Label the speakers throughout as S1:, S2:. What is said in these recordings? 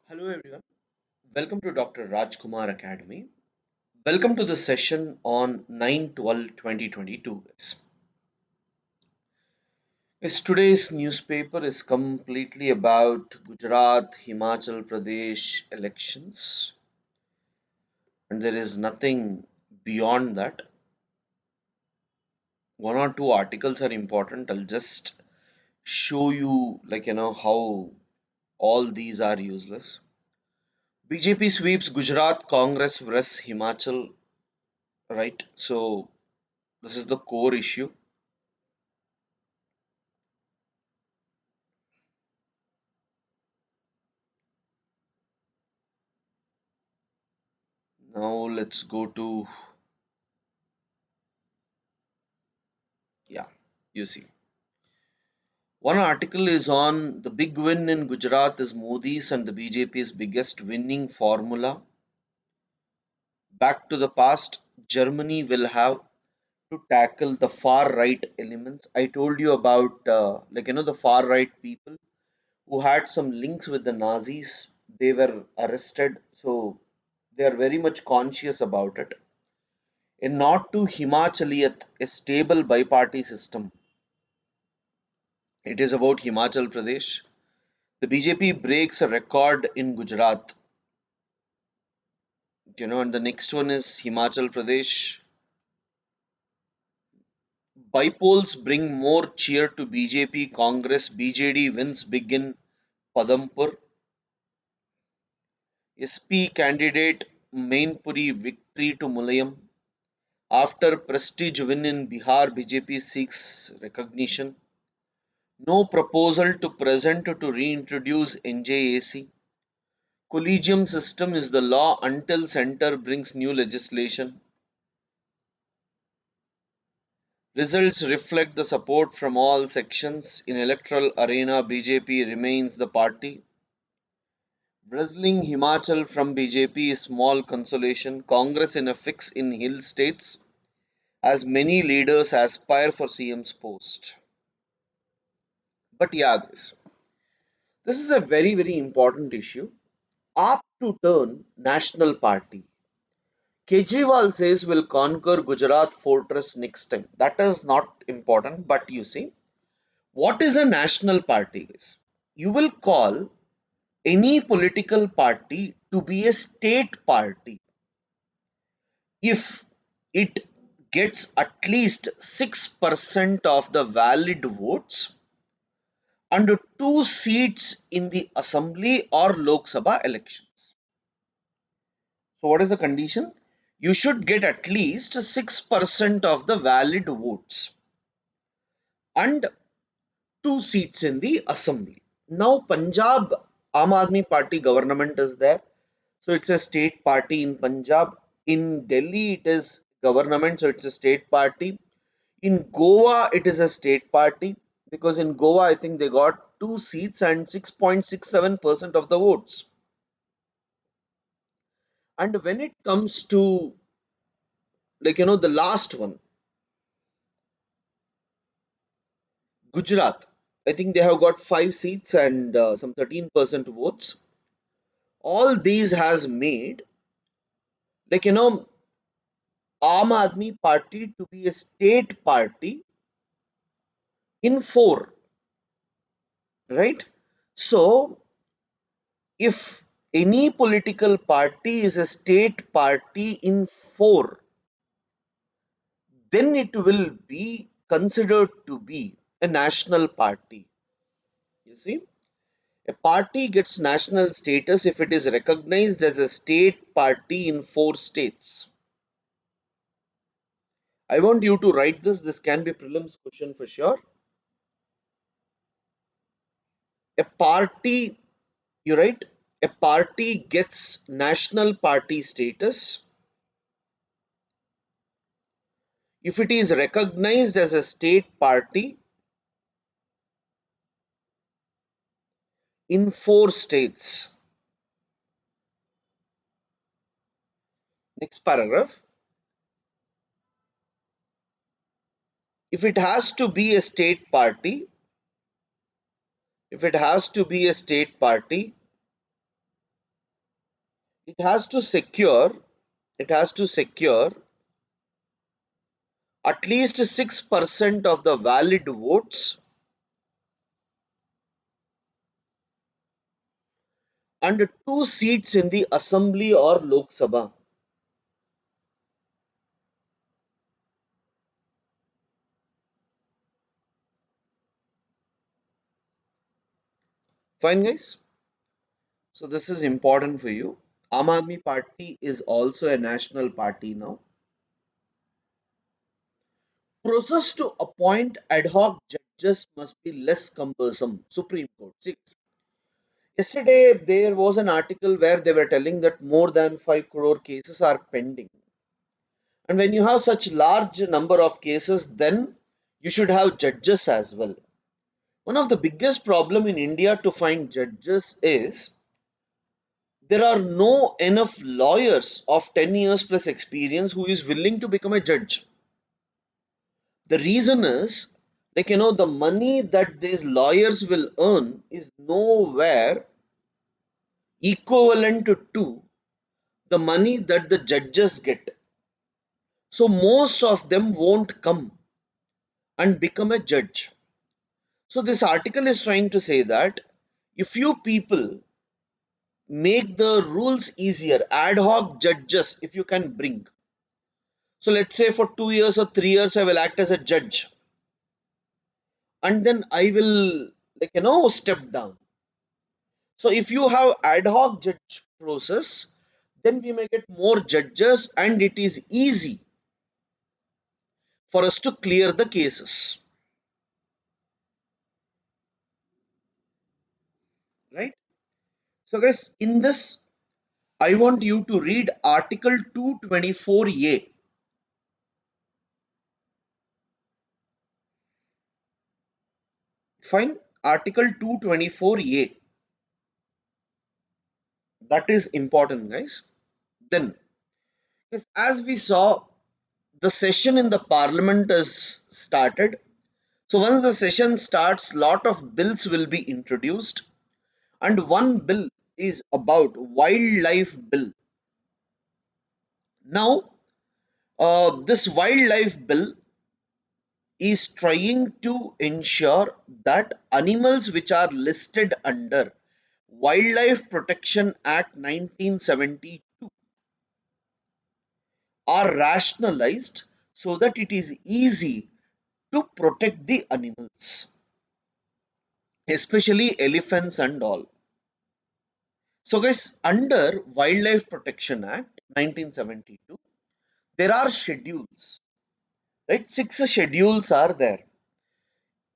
S1: Hello everyone. Welcome to Dr. Rajkumar Academy. Welcome to the session on 9/12/2022. Today's newspaper is completely about Gujarat, Himachal Pradesh elections, and there is nothing beyond that. One or two articles are important. I'll just show you, how all these are useless. BJP sweeps Gujarat, Congress versus Himachal, right? So this is the core issue. Now let's go to, yeah, you see. One article is on the big win in Gujarat is Modi's and the BJP's biggest winning formula. Back to the past, Germany will have to tackle the far right elements. I told you about, the far right people who had some links with the Nazis. They were arrested, so they are very much conscious about it. A nod to Himachaliyat, a stable bi-party system. It is about Himachal Pradesh. The BJP breaks a record in Gujarat, and the next one is Himachal Pradesh. Bipolls bring more cheer to BJP, Congress, BJD wins big in Padampur. SP candidate Mainpuri victory to Mulayam. After prestige win in Bihar, BJP seeks recognition. No proposal to present to reintroduce NJAC. Collegium system is the law until centre brings new legislation. Results reflect the support from all sections. In electoral arena, BJP remains the party. Wrestling Himachal from BJP is small consolation. Congress in a fix in hill states, as many leaders aspire for CM's post. But yeah, this is a very, very important issue. Up to turn national party. Kejriwal says will conquer Gujarat fortress next time. That is not important, but you see, what is a national party is? You will call any political party to be a state party if it gets at least 6% of the valid votes and two seats in the assembly or Lok Sabha elections. So, what is the condition? You should get at least 6% of the valid votes and two seats in the assembly. Now, Punjab Aam Aadmi Party government is there. So it's a state party in Punjab. In Delhi, it is government, so it's a state party. In Goa, it is a state party because in Goa, I think they got two seats and 6.67% of the votes. And when it comes to, the last one, Gujarat, I think they have got five seats and some 13% votes. All these has made, like, Aam Aadmi Party to be a state party in four, right? So, if any political party is a state party in four, then it will be considered to be a national party. You see, a party gets national status if it is recognized as a state party in four states. I want you to write this. This can be prelims question for sure. A party, you write, a party gets national party status if it is recognized as a state party in four states. Next paragraph. If it has to be a state party, if it has to be a state party, it has to secure it has to secure at least 6% of the valid votes and two seats in the assembly or Lok Sabha. Fine, guys. So this is important for you. Aam Aadmi Party is also a national party now. Process to appoint ad hoc judges must be less cumbersome. Supreme Court. Six. Yesterday, there was an article where they were telling that more than 5 crore cases are pending. And when you have such large number of cases, then you should have judges as well. One of the biggest problem in India to find judges is there are no enough lawyers of 10 years plus experience who is willing to become a judge. The reason is, the money that these lawyers will earn is nowhere equivalent to the money that the judges get. So most of them won't come and become a judge. So this article is trying to say that if you people make the rules easier, ad hoc judges, if you can bring. So let's say for 2 years or 3 years, I will act as a judge, and then I will, step down. So if you have ad hoc judge process, then we may get more judges, and it is easy for us to clear the cases, right? So guys, in this, I want you to read Article 224A. Fine. Article 224A. That is important, guys. Then, yes, as we saw, the session in the parliament has started. So once the session starts, lot of bills will be introduced, and one bill is about wildlife bill. Now, this wildlife bill is trying to ensure that animals which are listed under Wildlife Protection Act 1972 are rationalized so that it is easy to protect the animals, especially elephants and all. So, guys, under Wildlife Protection Act 1972, there are schedules, right? Six schedules are there,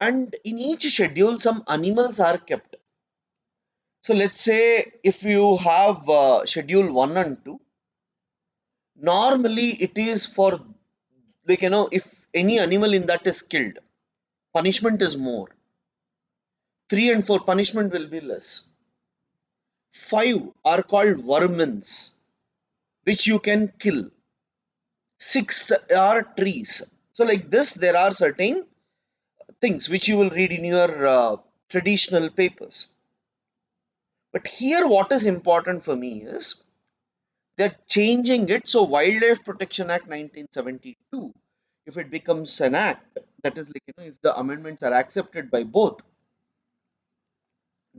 S1: and in each schedule, some animals are kept. So, let's say if you have schedule 1 and 2, normally it is for, if any animal in that is killed, punishment is more. 3 and 4, punishment will be less. 5 are called vermins, which you can kill. 6 are trees. So like this, there are certain things which you will read in your traditional papers. But here what is important for me is they're changing it. So Wildlife Protection Act 1972, if it becomes an act, that is like, if the amendments are accepted by both,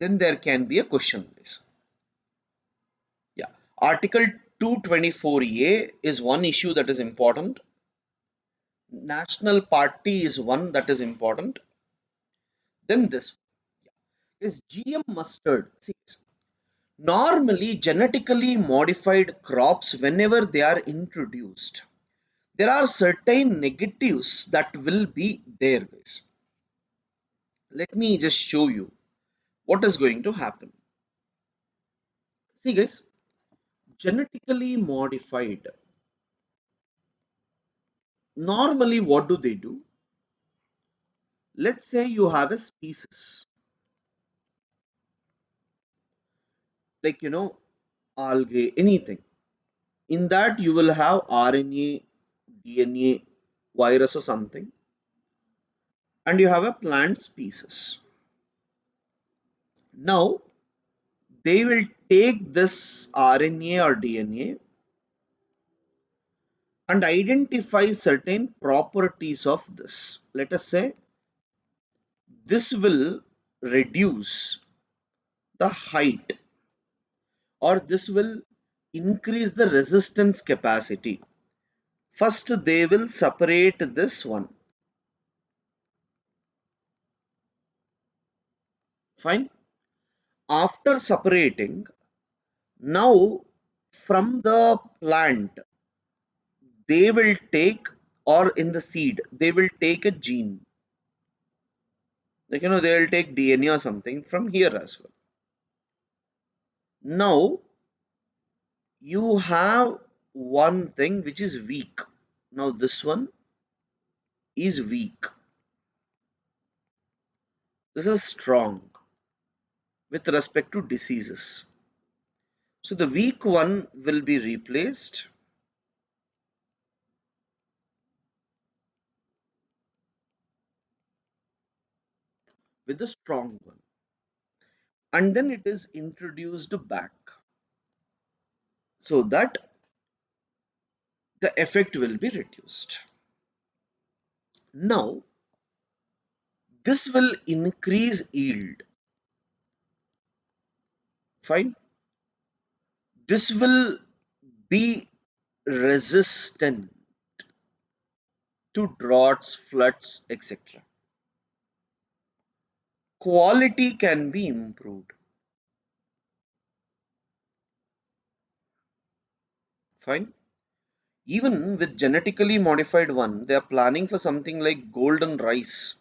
S1: then there can be a question list. Yeah. Article 224A is one issue that is important. National party is one that is important. Then this is GM mustard. See, normally genetically modified crops, whenever they are introduced, there are certain negatives that will be there, guys. Let me just show you what is going to happen. See, guys, genetically modified. Normally, what do they do? Let's say you have a species like, algae, anything. In that, you will have RNA, DNA, virus, or something, and you have a plant species. Now, they will take this RNA or DNA and identify certain properties of this. Let us say this will reduce the height, or this will increase the resistance capacity. First, they will separate this one. Fine. After separating, now from the plant, they will take, or in the seed, they will take a gene. Like, they will take DNA or something from here as well. Now, you have one thing which is weak. Now, this one is weak. This is strong with respect to diseases. So, the weak one will be replaced with the strong one, and then it is introduced back so that the effect will be reduced. Now, this will increase yield. Fine. This will be resistant to droughts, floods, etc. Quality can be improved. Fine. Even with genetically modified one, they are planning for something like golden rice,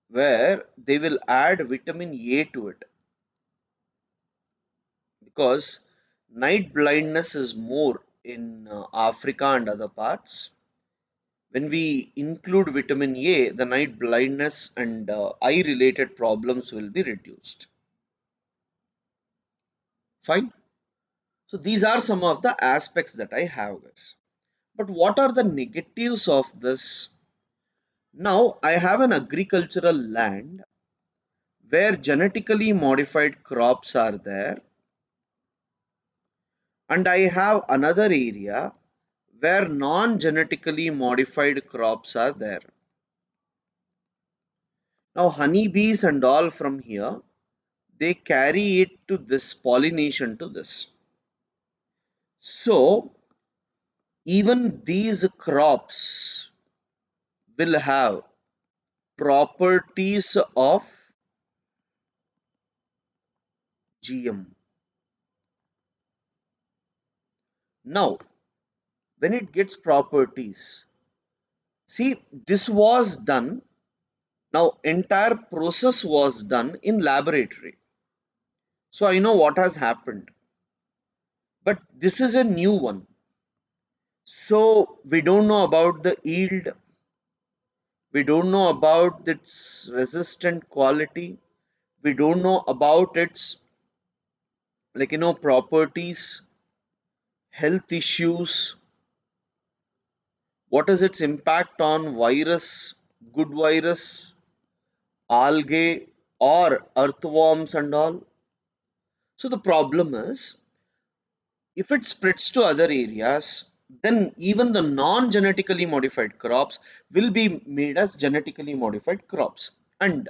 S1: where they will add vitamin A to it, because night blindness is more in Africa and other parts. When we include vitamin A, the night blindness and eye related problems will be reduced. Fine. So these are some of the aspects that I have, guys. But what are the negatives of this? Now I have an agricultural land where genetically modified crops are there, and I have another area where non-genetically modified crops are there. Now honeybees and all from here, they carry it to this pollination to this. So even these crops will have properties of GM. Now, when it gets properties, see, this was done. Now, entire process was done in laboratory. So I know what has happened. But this is a new one. So we don't know about the yield. We don't know about its resistant quality. We don't know about its properties, health issues, what is its impact on virus, good virus, algae, or earthworms and all. So the problem is, if it spreads to other areas, then even the non-genetically modified crops will be made as genetically modified crops. And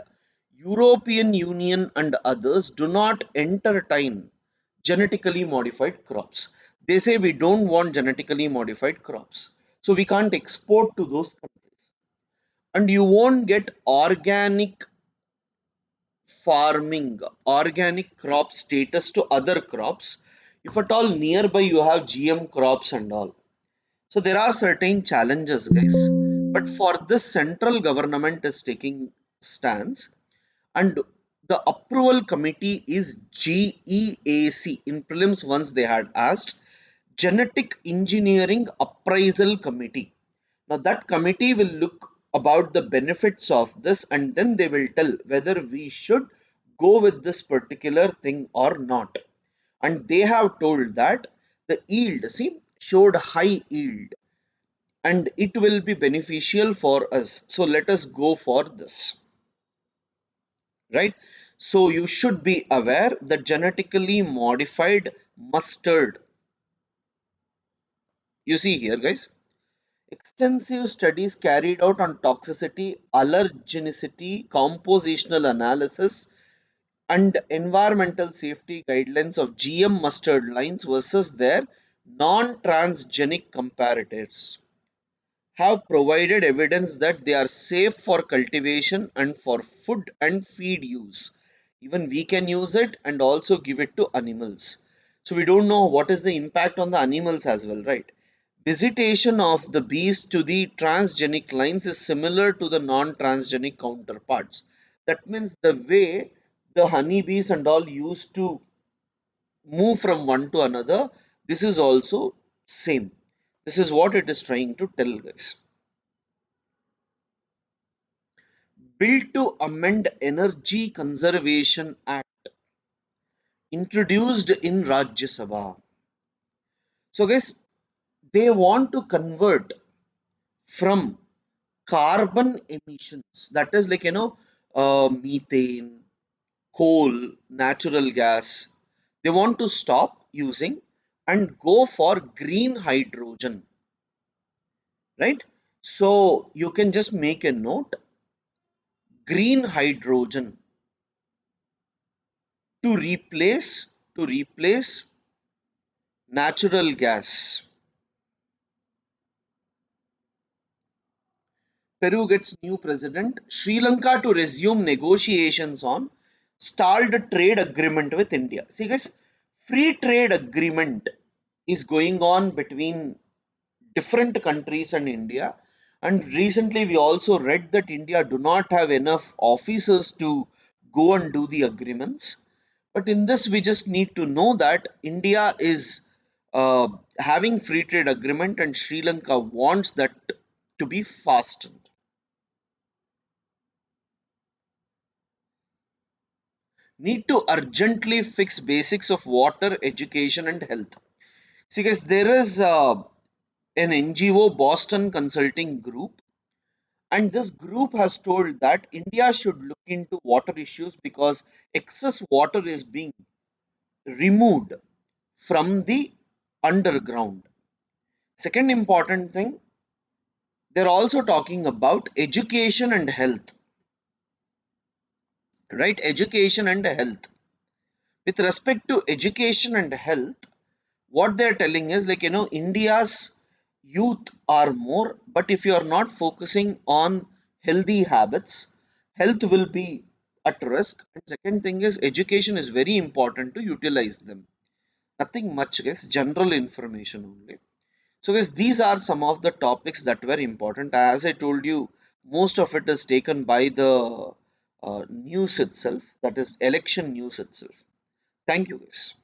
S1: European Union and others do not entertain genetically modified crops. They say we don't want genetically modified crops. So we can't export to those countries. And you won't get organic farming, organic crop status to other crops if at all nearby you have GM crops and all. So there are certain challenges, guys. But for this, central government is taking stance, and the approval committee is GEAC. In prelims, once they had asked Genetic Engineering Appraisal Committee. Now that committee will look about the benefits of this, and then they will tell whether we should go with this particular thing or not. And they have told that the yield, see, showed high yield and it will be beneficial for us. So let us go for this. right? So you should be aware that genetically modified mustard, you see here guys, extensive studies carried out on toxicity, allergenicity, compositional analysis, and environmental safety guidelines of GM mustard lines versus their non-transgenic comparators have provided evidence that they are safe for cultivation and for food and feed use. Even we can use it and also give it to animals. So we don't know what is the impact on the animals as well, right? Visitation of the bees to the transgenic lines is similar to the non-transgenic counterparts. That means the way the honeybees and all used to move from one to another, this is also same. This is what it is trying to tell guys. Bill to amend Energy Conservation Act introduced in Rajya Sabha. So guys, they want to convert from carbon emissions, that is like methane, coal, natural gas. They want to stop using and go for green hydrogen, right? So you can just make a note, green hydrogen to replace natural gas. Peru gets new president. Sri Lanka to resume negotiations on stalled trade agreement with India. See guys, free trade agreement is going on between different countries and India. And recently we also read that India do not have enough officers to go and do the agreements. But in this, we just need to know that India is having free trade agreement and Sri Lanka wants that to be fastened. Need to urgently fix basics of water, education, and health. See, guys, there is an NGO, Boston Consulting Group, and this group has told that India should look into water issues because excess water is being removed from the underground. Second important thing, they're also talking about education and health, right? Education and health. With respect to education and health, what they're telling is like India's youth are more, but if you are not focusing on healthy habits, health will be at risk. And second thing is education is very important to utilize them. Nothing much, guys, general information only. So guys, these are some of the topics that were important. As I told you, most of it is taken by the news itself, that is election news itself. Thank you guys.